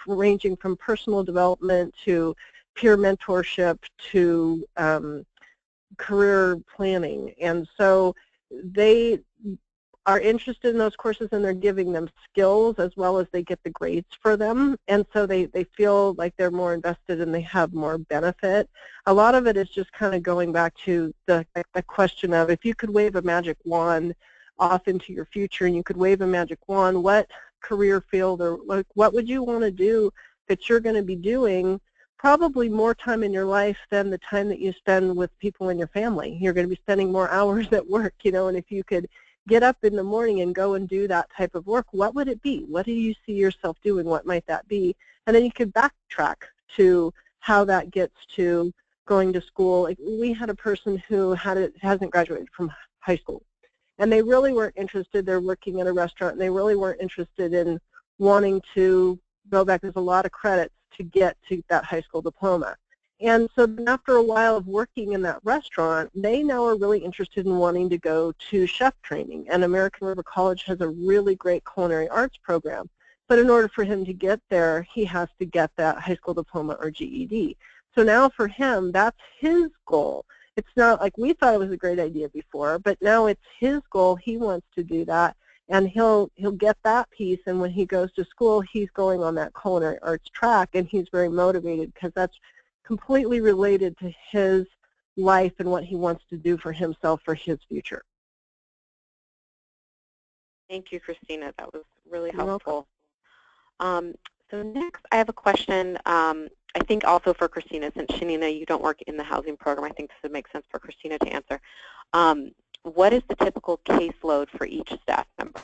ranging from personal development to peer mentorship to career planning. And so are interested in those courses, and they're giving them skills as well as they get the grades for them, and so they feel like they're more invested and they have more benefit. A lot of it is just kind of going back to the question of, if you could wave a magic wand off into your future and you could wave a magic wand, what career field or what would you want to do that you're going to be doing probably more time in your life than the time that you spend with people in your family. You're going to be spending more hours at work, and if you could get up in the morning and go and do that type of work, what would it be? What do you see yourself doing? What might that be? And then you could backtrack to how that gets to going to school. Like, we had a person who hasn't graduated from high school, and they really weren't interested. They're working at a restaurant, and they really weren't interested in wanting to go back. There's a lot of credits to get to that high school diploma. And so then after a while of working in that restaurant, they now are really interested in wanting to go to chef training. And American River College has a really great culinary arts program. But in order for him to get there, he has to get that high school diploma or GED. So now for him, that's his goal. It's not like we thought it was a great idea before, but now it's his goal. He wants to do that. And he'll get that piece, and when he goes to school, he's going on that culinary arts track, and he's very motivated because that's completely related to his life and what he wants to do for himself for his future. Thank you, Christina. That was really helpful. So next, I have a question, I think also for Christina, since Shanina, you don't work in the housing program. I think this would make sense for Christina to answer. What is the typical caseload for each staff member?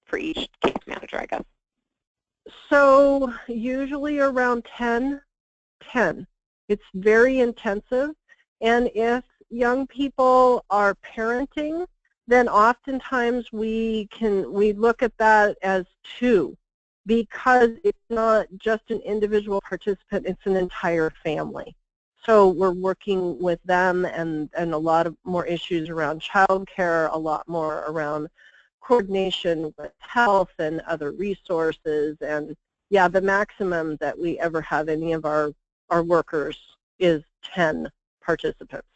For each case manager, I guess. So usually around 10. It's very intensive, and if young people are parenting, then oftentimes we look at that as 2, because it's not just an individual participant, it's an entire family. So we're working with them, and a lot of more issues around child care, a lot more around coordination with health and other resources. And yeah, the maximum that we ever have any of our workers is 10 participants,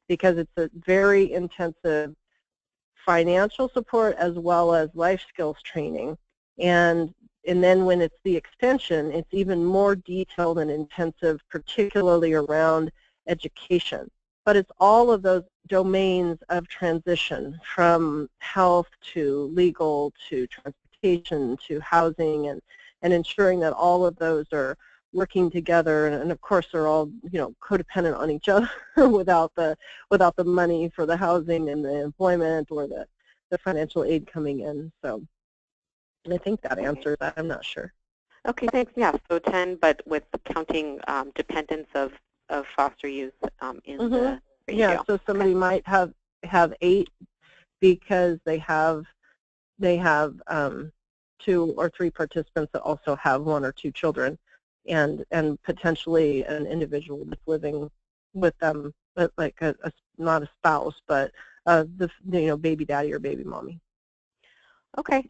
because it's a very intensive financial support as well as life skills training. And then when it's the extension, it's even more detailed and intensive, particularly around education. But it's all of those domains of transition, from health to legal to transportation to housing, and ensuring that all of those are working together. And of course, they're all codependent on each other without the money for the housing and the employment or the financial aid coming in. So I think that answers that. I'm not sure. Okay, thanks. Yeah, so 10, but with counting dependents of foster youth in the ratio. Yeah, so somebody might have 8 because they have 2 or 3 participants that also have 1 or 2 children, and potentially an individual that's living with them, like not a spouse, but baby daddy or baby mommy. Okay.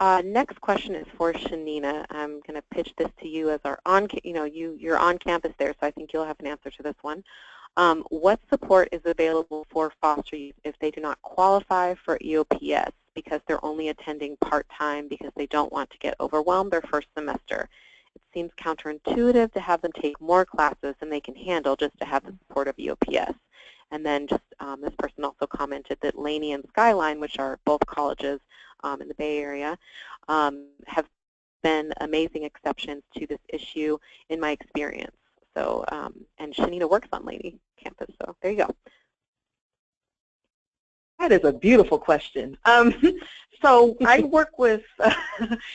Next question is for Shanina. I'm going to pitch this to you as our you're on campus there, so I think you'll have an answer to this one. What support is available for foster youth if they do not qualify for EOPS because they're only attending part-time because they don't want to get overwhelmed their first semester? It seems counterintuitive to have them take more classes than they can handle just to have the support of EOPS. And then just this person also commented that Laney and Skyline, which are both colleges in the Bay Area, have been amazing exceptions to this issue in my experience. So, and Shanina works on Laney campus, so there you go. That is a beautiful question. So I work with,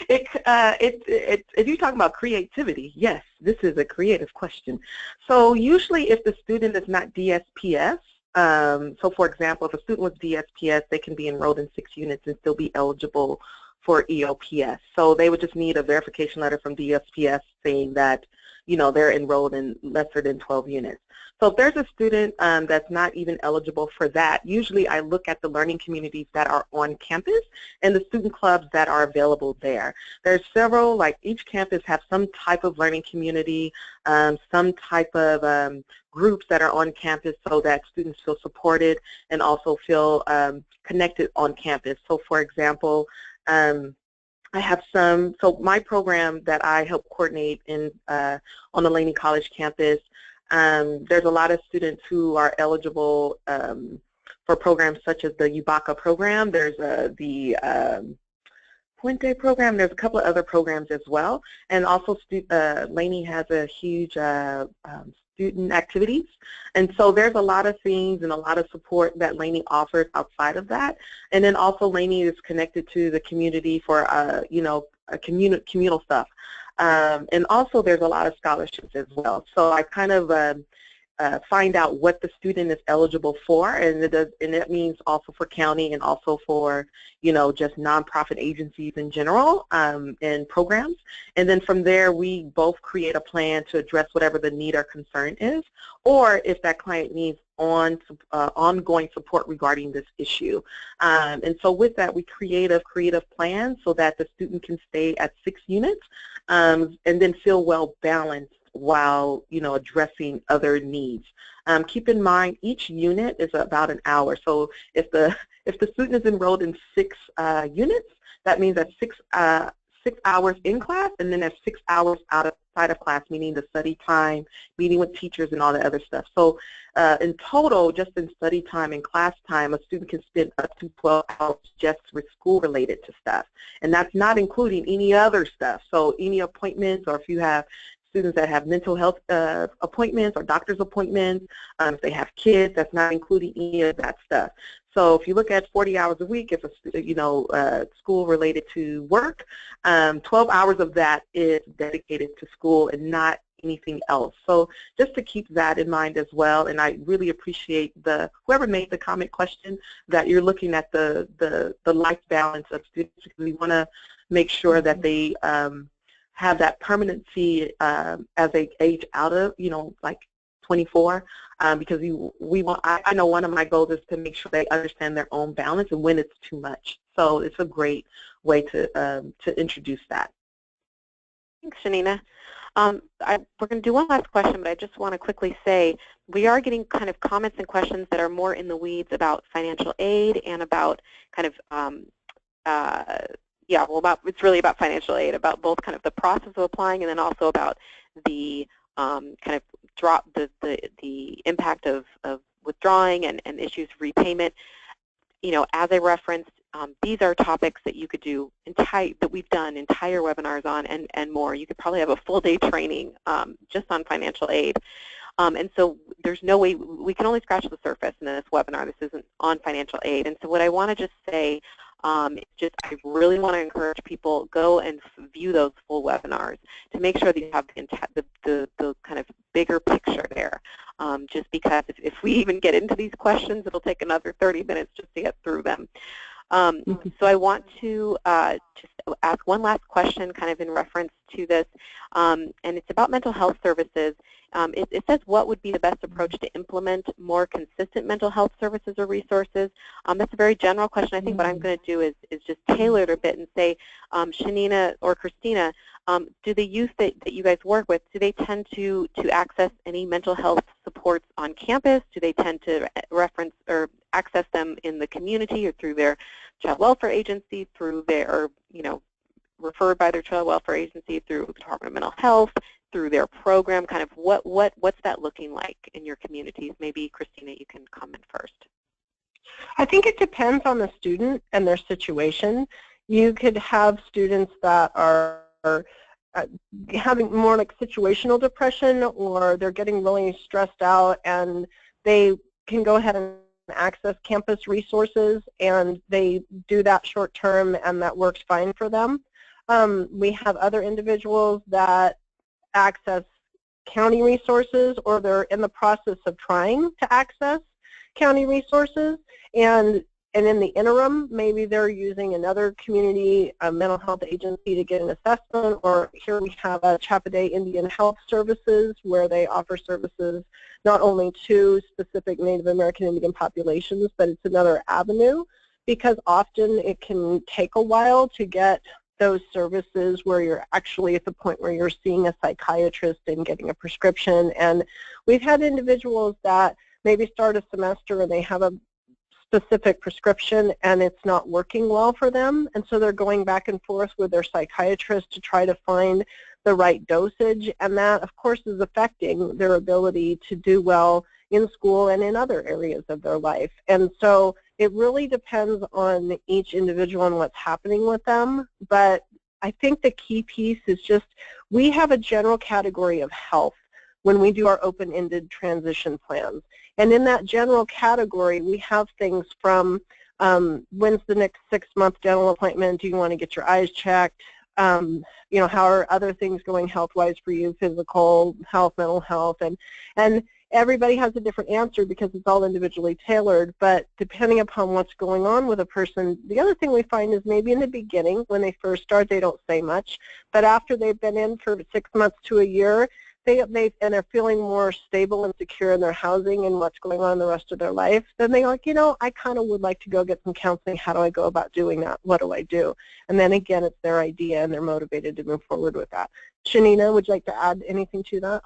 if you talk about creativity, yes, this is a creative question. So usually if the student is not DSPS, so for example, if a student was DSPS, they can be enrolled in 6 units and still be eligible for EOPS. So they would just need a verification letter from DSPS saying that, they're enrolled in lesser than 12 units. So if there's a student that's not even eligible for that, usually I look at the learning communities that are on campus and the student clubs that are available there. There's several, like each campus have some type of learning community, some type of groups that are on campus so that students feel supported and also feel connected on campus. So for example, I have some, so my program that I help coordinate in on the Laney College campus, there's a lot of students who are eligible for programs such as the UBACA program. There's the Puente program. There's a couple of other programs as well. And also Laney has a huge student activities. And so there's a lot of things and a lot of support that Laney offers outside of that. And then also Laney is connected to the community for, you know, communal stuff. And also there's a lot of scholarships as well. So I kind of find out what the student is eligible for, and that means also for county and also for, you know, just nonprofit agencies in general and programs. And then from there, we both create a plan to address whatever the need or concern is, or if that client needs ongoing support regarding this issue. And so with that, we create a creative plan so that the student can stay at 6 units and then feel well balanced while, you know, addressing other needs. Keep in mind, each unit is about an hour. So if the student is enrolled in 6 units, that means that 6 hours in class, and then there's 6 hours outside of class, meaning the study time, meeting with teachers, and all the other stuff. So in total, just in study time and class time, a student can spend up to 12 hours just with school-related to stuff. And that's not including any other stuff. So any appointments, or if you have students that have mental health appointments or doctor's appointments, if they have kids, that's not including any of that stuff. So if you look at 40 hours a week, if a, you know, school related to work, 12 hours of that is dedicated to school and not anything else. So just to keep that in mind as well, and I really appreciate whoever made the comment question, that you're looking at the life balance of students. We want to make sure that they have that permanency as they age out of, you know, like 24, because I know one of my goals is to make sure they understand their own balance and when it's too much. So it's a great way to introduce that. Thanks, Shanina. We're going to do one last question, but I just want to quickly say we are getting kind of comments and questions that are more in the weeds about financial aid and about kind of yeah, well, it's really about financial aid, about both kind of the process of applying and then also about the kind of the impact of withdrawing and issues of repayment. You know, as I referenced, these are topics that you could do that we've done entire webinars on and more. You could probably have a full day training just on financial aid. And so there's no way, we can only scratch the surface in this webinar. This isn't on financial aid. And so what I want to just say is I really want to encourage people, go and view those full webinars to make sure that you have the kind of bigger picture there. Just because if we even get into these questions, it'll take another 30 minutes just to get through them. So I want to just ask one last question kind of in reference to this, and it's about mental health services. It says, what would be the best approach to implement more consistent mental health services or resources? That's a very general question. I think what I'm going to do is just tailor it a bit and say, Shanina or Christina, do the youth that you guys work with, do they tend to access any mental health supports on campus? Do they tend to reference or access them in the community or through their child welfare agency, through their, you know, referred by their child welfare agency, through the Department of Mental Health, through their program? Kind of what's that looking like in your communities? Maybe Christina, you can comment first. I think it depends on the student and their situation. You could have students that are having more like situational depression, or they're getting really stressed out, and they can go ahead and access campus resources, and they do that short term, and that works fine for them. We have other individuals that access county resources, or they're in the process of trying to access county resources, and And in the interim, maybe they're using another community mental health agency to get an assessment, or here we have a Chappaday Indian Health Services where they offer services not only to specific Native American Indian populations, but it's another avenue, because often it can take a while to get those services where you're actually at the point where you're seeing a psychiatrist and getting a prescription. And we've had individuals that maybe start a semester and they have a specific prescription and it's not working well for them, and so they're going back and forth with their psychiatrist to try to find the right dosage, and that of course is affecting their ability to do well in school and in other areas of their life. And so it really depends on each individual and what's happening with them, but I think the key piece is just we have a general category of health when we do our open-ended transition plans. And in that general category, we have things from when's the next 6-month dental appointment? Do you want to get your eyes checked? You know, how are other things going health-wise for you, physical health, mental health? And everybody has a different answer because it's all individually tailored, but depending upon what's going on with a person, the other thing we find is maybe in the beginning, when they first start, they don't say much, but after they've been in for 6 months to a year, they're feeling more stable and secure in their housing and what's going on in the rest of their life, then they're like, you know, I kind of would like to go get some counseling. How do I go about doing that? What do I do? And then again, it's their idea and they're motivated to move forward with that. Shanina, would you like to add anything to that?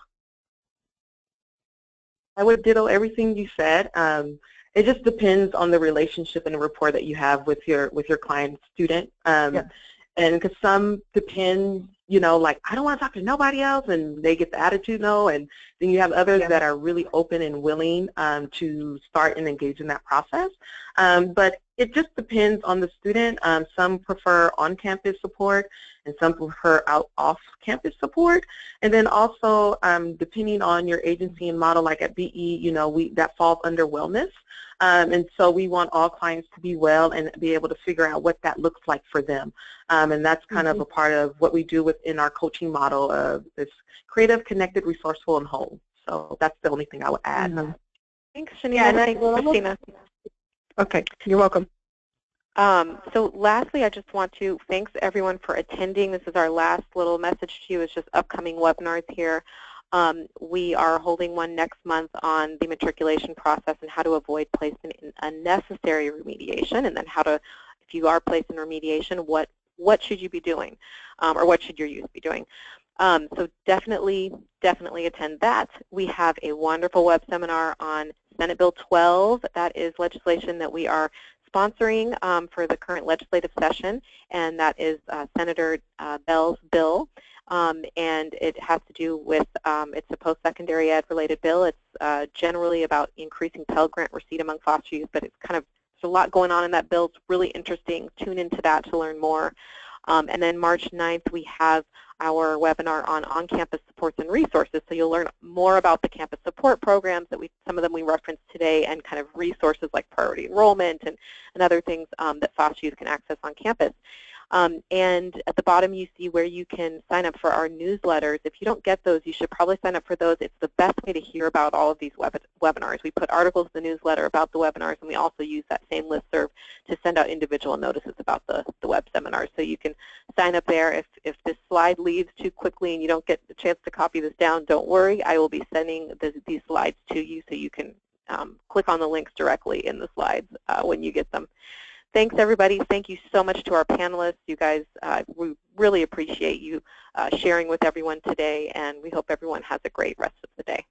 I would ditto everything you said. It just depends on the relationship and the rapport that you have with your client student. Yeah. And because some depend, you know, like, I don't want to talk to nobody else, and they get the attitude no, and then you have others that are really open and willing to start and engage in that process. But it just depends on the student. Some prefer on-campus support, and some prefer off-campus support. And then also, depending on your agency and model, like at BE, you know, that falls under wellness. And so we want all clients to be well and be able to figure out what that looks like for them. And that's kind of a part of what we do within our coaching model of this creative, connected, resourceful, and whole. So that's the only thing I would add. Thanks, Shanina. Thanks, Christina. Okay, you're welcome. So lastly, I just want to thanks everyone for attending. This is our last little message to you. It's just upcoming webinars here. We are holding one next month on the matriculation process and how to avoid placement in unnecessary remediation, and then how to, if you are placed in remediation, what should you be doing, or what should your youth be doing? So definitely attend that. We have a wonderful web seminar on Senate Bill 12. That is legislation that we are sponsoring for the current legislative session, and that is Senator Bell's bill. And it has to do with, it's a post-secondary ed related bill. It's generally about increasing Pell Grant receipt among foster youth, but it's kind of, there's a lot going on in that bill. It's really interesting. Tune into that to learn more. And then March 9th, we have our webinar on campus supports and resources. So you'll learn more about the campus support programs that some of them we referenced today, and kind of resources like priority enrollment and other things that foster youth can access on campus. And at the bottom you see where you can sign up for our newsletters. If you don't get those, you should probably sign up for those. It's the best way to hear about all of these webinars. We put articles in the newsletter about the webinars, and we also use that same listserv to send out individual notices about the web seminars. So you can sign up there. If this slide leaves too quickly and you don't get the chance to copy this down, don't worry. I will be sending these slides to you so you can click on the links directly in the slides when you get them. Thanks, everybody. Thank you so much to our panelists. You guys, we really appreciate you sharing with everyone today, and we hope everyone has a great rest of the day.